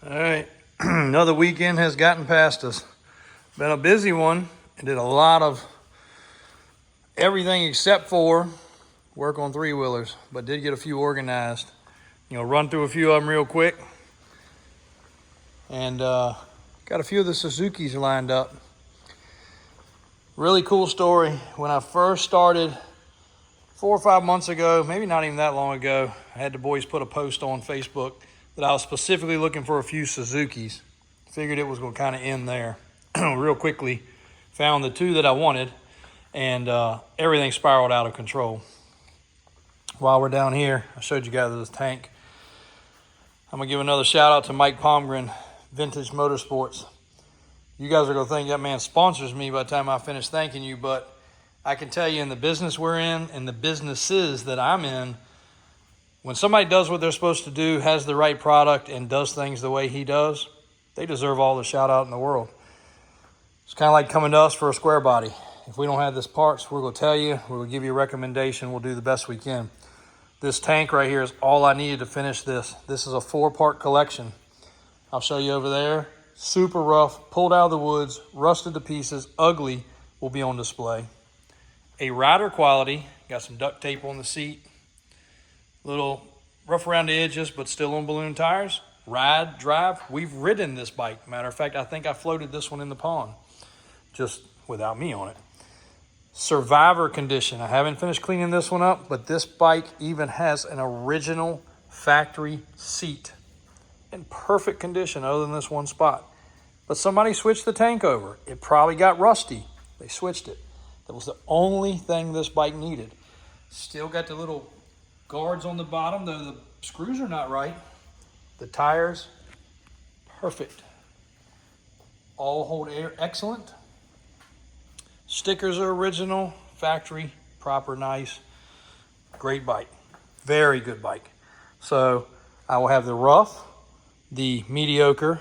All right, another weekend has gotten past us. Been a busy one. I did a lot of everything except for work on three-wheelers, but did get a few organized. Run through a few of them real quick. And got a few of the Suzukis lined up. Really cool story. When I first started 4 or 5 months ago, maybe not even that long ago, I had the boys put a post on Facebook that I was specifically looking for a few Suzukis. Figured it was going to kind of end there. Real quickly found the two that I wanted, and everything spiraled out of control. While we're down here, I showed you guys this tank. I'm going to give another shout out to Mike Pongren, Vintage Motorsports. You guys are going to think that man sponsors me by the time I finish thanking you, but I can tell you, in the business we're in and the businesses that I'm in, when somebody does what they're supposed to do, has the right product, and does things the way he does, they deserve all the shout out in the world. It's kind of like coming to us for a square body. If we don't have this parts, we're going to tell you, we're going to give you a recommendation, we'll do the best we can. This tank right here is all I needed to finish this. This is a 4-part collection. I'll show you over there. Super rough, pulled out of the woods, rusted to pieces, ugly, will be on display. A rider quality, got some duct tape on the seat. Little rough around the edges, but still on balloon tires. Ride, drive, we've ridden this bike. Matter of fact, I think I floated this one in the pond, just without me on it. Survivor condition. I haven't finished cleaning this one up, but this bike even has an original factory seat in perfect condition other than this one spot. But somebody switched the tank over. It probably got rusty. They switched it. That was the only thing this bike needed. Still got the little guards on the bottom, though the screws are not right. The tires, perfect. All hold air, excellent. Stickers are original, factory, proper, nice. Great bike. Very good bike. So I will have the rough, the mediocre,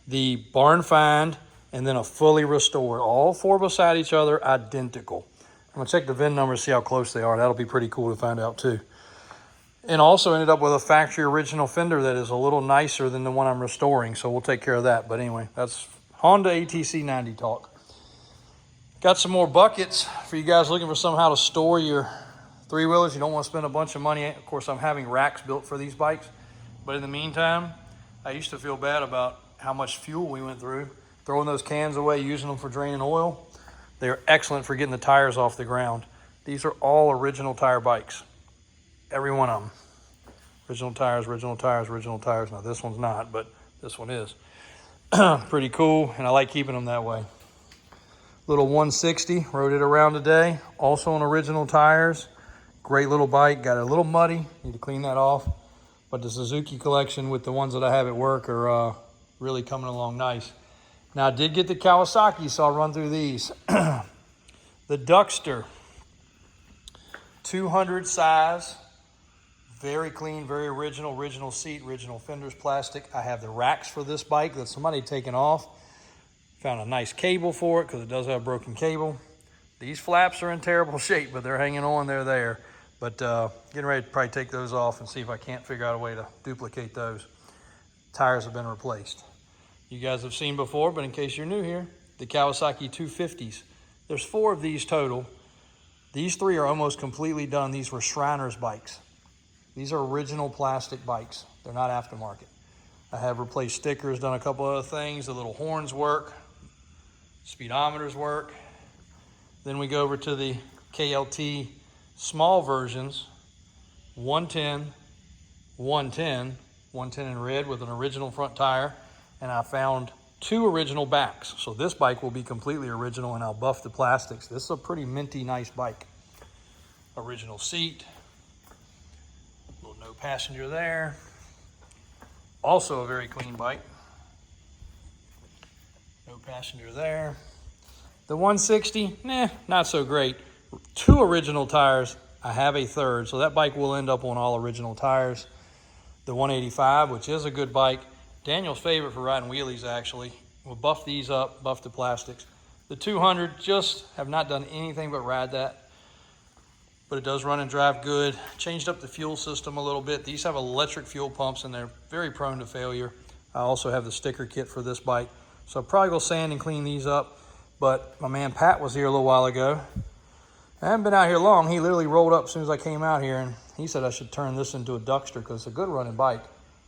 the barn find, and then a fully restored. All 4 beside each other, identical. I'm going to check the VIN numbers, see how close they are. That'll be pretty cool to find out too. And also ended up with a factory original fender that is a little nicer than the one I'm restoring, so we'll take care of that. But anyway, that's Honda ATC90 talk. Got some more buckets for you guys looking for somehow to store your three-wheelers. You don't want to spend a bunch of money. Of course, I'm having racks built for these bikes. But in the meantime, I used to feel bad about how much fuel we went through, throwing those cans away, using them for draining oil. They are excellent for getting the tires off the ground. These are all original tire bikes. Every one of them. Original tires, original tires, original tires. Now this one's not, but this one is. Pretty cool, and I like keeping them that way. Little 160, rode it around today. Also on original tires. Great little bike, got it a little muddy. Need to clean that off. But the Suzuki collection with the ones that I have at work are really coming along nice. Now I did get the Kawasaki, so I'll run through these. The Duckster, 200 size. Very clean, very original seat, original fenders, plastic. I have the racks for this bike that somebody had taken off. Found a nice cable for it because it does have a broken cable. These flaps are in terrible shape, but they're hanging on, they're there. But getting ready to probably take those off and see if I can't figure out a way to duplicate those. Tires have been replaced. You guys have seen before, but in case you're new here, the Kawasaki 250s. There's 4 of these total. These 3 are almost completely done. These were Shriner's bikes. These are original plastic bikes. They're not aftermarket. I have replaced stickers, done a couple other things. The little horns work. Speedometers work. Then we go over to the KLT small versions. 110, 110, 110 in red with an original front tire. And I found 2 original backs. So this bike will be completely original, and I'll buff the plastics. This is a pretty minty, nice bike. Original seat. No passenger there. Also a very clean bike. No passenger there. The 160, not so great. 2 original tires. I have a 3rd, so that bike will end up on all original tires. The 185, which is a good bike. Daniel's favorite for riding wheelies, actually. We'll buff these up, buff the plastics. The 200, just have not done anything but ride that. But it does run and drive good. Changed up the fuel system a little bit. These have electric fuel pumps, and they're very prone to failure. I also have the sticker kit for this bike. So I'll probably go sand and clean these up. But my man Pat was here a little while ago. I haven't been out here long. He literally rolled up as soon as I came out here, and he said I should turn this into a Duckster because it's a good running bike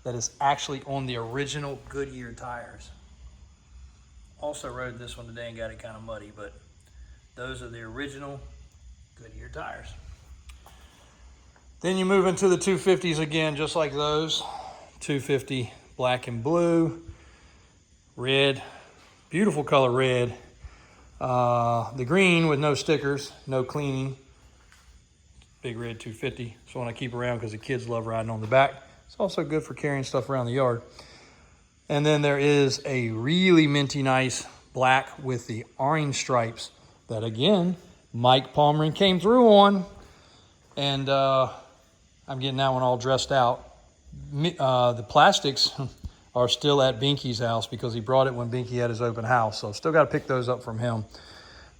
that is actually on the original Goodyear tires. Also rode this one today and got it kind of muddy, but those are the original Goodyear tires. Then you move into the 250s again, just like those. 250 black and blue, red, beautiful color red. The green with no stickers, no cleaning. Big red 250. So I want to keep around because the kids love riding on the back. It's also good for carrying stuff around the yard. And then there is a really minty nice black with the orange stripes that, again, Mike Pongren came through on. And I'm getting that one all dressed out. The plastics are still at Binky's house because he brought it when Binky had his open house. So still got to pick those up from him.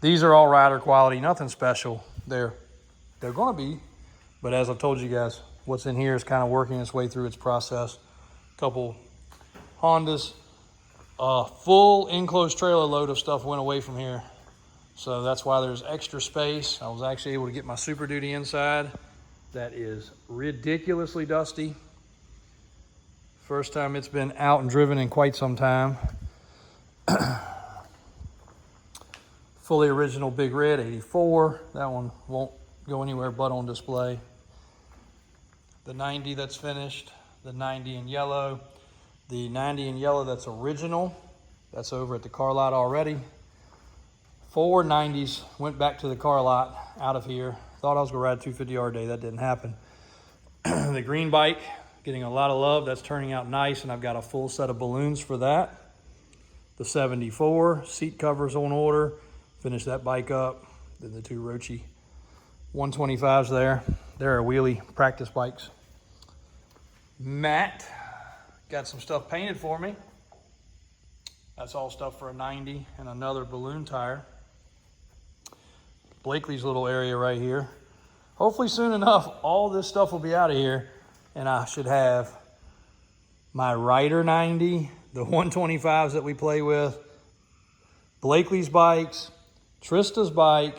These are all rider quality, nothing special. They're going to be, but as I've told you guys, what's in here is kind of working its way through its process. A couple Hondas, full enclosed trailer load of stuff went away from here. So that's why there's extra space. I was actually able to get my Superduty inside. That is ridiculously dusty. First time it's been out and driven in quite some time. Fully original Big Red 84. That one won't go anywhere but on display. The 90 that's finished. The 90 in yellow. The 90 in yellow that's original. That's over at the car lot already. 4 90s went back to the car lot out of here. Thought I was going to ride 250R day. That didn't happen. The green bike, getting a lot of love. That's turning out nice, and I've got a full set of balloons for that. The 74, seat covers on order. Finished that bike up. Then the 2 Roachchi 125s there. They're our wheelie practice bikes. Matt got some stuff painted for me. That's all stuff for a 90 and another balloon tire. Blakely's little area right here. Hopefully soon enough, all this stuff will be out of here, and I should have my Rider 90, the 125s that we play with, Blakely's bikes, Trista's bike,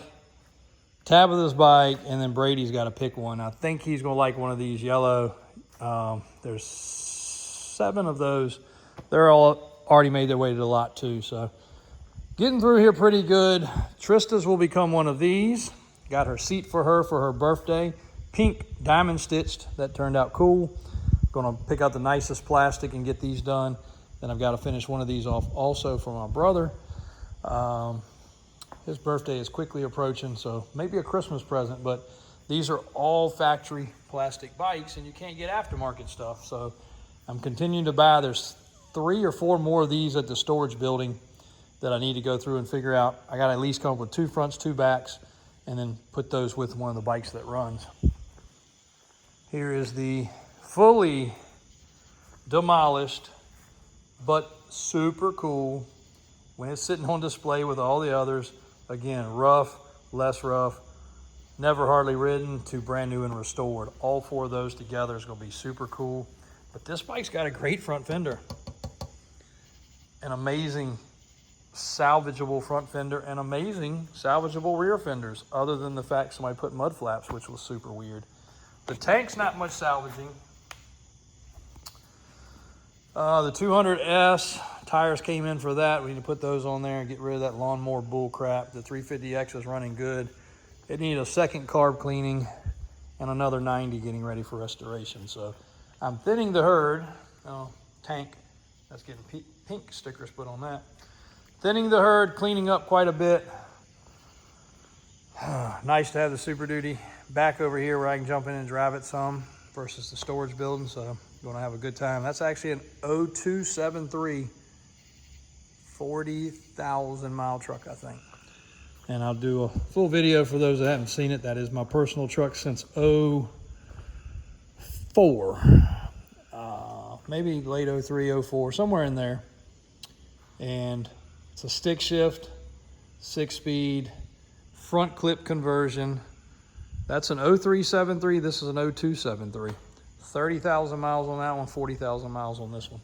Tabitha's bike, and then Brady's got to pick one. I think he's going to like one of these yellow. There's 7 of those. They're all already made their way to the lot too, so getting through here pretty good. Trista's will become one of these. Got her seat for her birthday. Pink diamond stitched. That turned out cool. Gonna pick out the nicest plastic and get these done. Then I've got to finish one of these off also for my brother. His birthday is quickly approaching, so maybe a Christmas present, but these are all factory plastic bikes and you can't get aftermarket stuff. So I'm continuing to buy. There's 3 or 4 more of these at the storage building that I need to go through and figure out. I got to at least come up with 2 fronts, 2 backs, and then put those with one of the bikes that runs. Here is the fully demolished, but super cool when it's sitting on display with all the others. Again, rough, less rough, never hardly ridden to brand new and restored. All 4 of those together is going to be super cool. But this bike's got a great front fender. An amazing salvageable front fender and amazing salvageable rear fenders, other than the fact somebody put mud flaps, which was super weird. The tank's not much salvaging. The 200S tires came in for that. We need to put those on there and get rid of that lawnmower bull crap. The 350X is running good. It needed a second carb cleaning and another 90 getting ready for restoration. So I'm thinning the herd. Tank, that's getting pink stickers put on that. Thinning the herd, cleaning up quite a bit. Nice to have the Superduty back over here where I can jump in and drive it some versus the storage building. So I'm going to have a good time. That's actually an 0273 40,000 mile truck, I think. And I'll do a full video for those that haven't seen it. That is my personal truck since 04. Maybe late 03, 04, somewhere in there. And it's a stick shift, 6-speed, front clip conversion. That's an 0373. This is an 0273. 30,000 miles on that one, 40,000 miles on this one.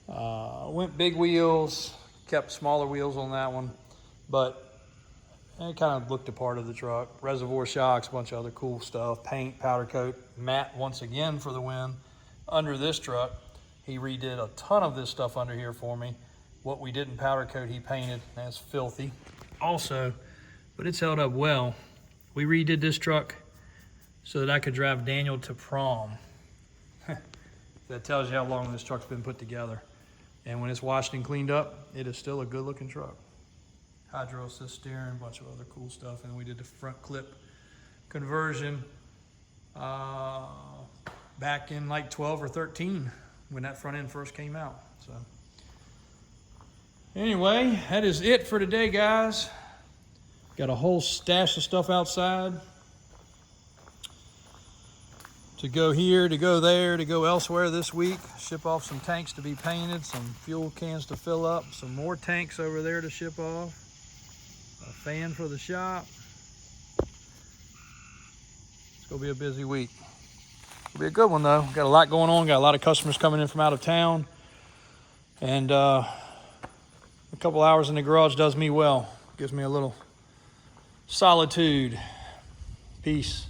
Went big wheels, kept smaller wheels on that one, but it kind of looked a part of the truck. Reservoir shocks, a bunch of other cool stuff, paint, powder coat, matte once again for the win. Under this truck, he redid a ton of this stuff under here for me. What we didn't powder coat, he painted. That's filthy. Also, but it's held up well. We redid this truck so that I could drive Daniel to prom. That tells you how long this truck's been put together. And when it's washed and cleaned up, it is still a good looking truck. Hydro assist steering, a bunch of other cool stuff. And we did the front clip conversion back in like 12 or 13 when that front end first came out. So anyway, that is it for today, guys. Got a whole stash of stuff outside to go here, to go there, to go elsewhere this week. Ship off some tanks to be painted, some fuel cans to fill up, some more tanks over there to ship off, a fan for the shop. It's gonna be a busy week. It'll be a good one though. Got a lot going on, got a lot of customers coming in from out of town, and a couple hours in the garage does me well. Gives me a little solitude, peace,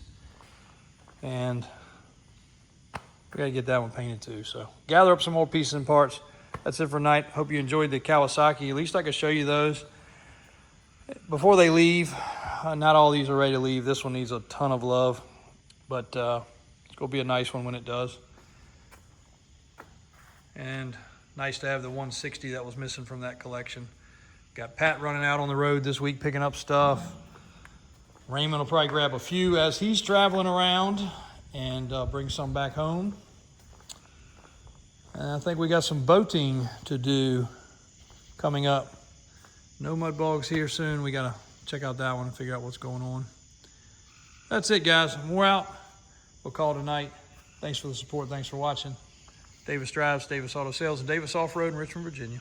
and we gotta get that one painted too. So gather up some more pieces and parts. That's it for tonight. Hope you enjoyed the Kawasaki. At least I could show you those before they leave. Not all these are ready to leave. This one needs a ton of love, but it's gonna be a nice one when it does. And nice to have the 160 that was missing from that collection. Got Pat running out on the road this week picking up stuff. Raymond will probably grab a few as he's traveling around and bring some back home. And I think we got some boating to do coming up. No mud bogs here soon. We gotta check out that one and figure out what's going on. That's it, guys. We're out. We'll call it a night. Thanks for the support. Thanks for watching. Davis Drives, Davis Auto Sales, and Davis Off-Road in Richmond, Virginia.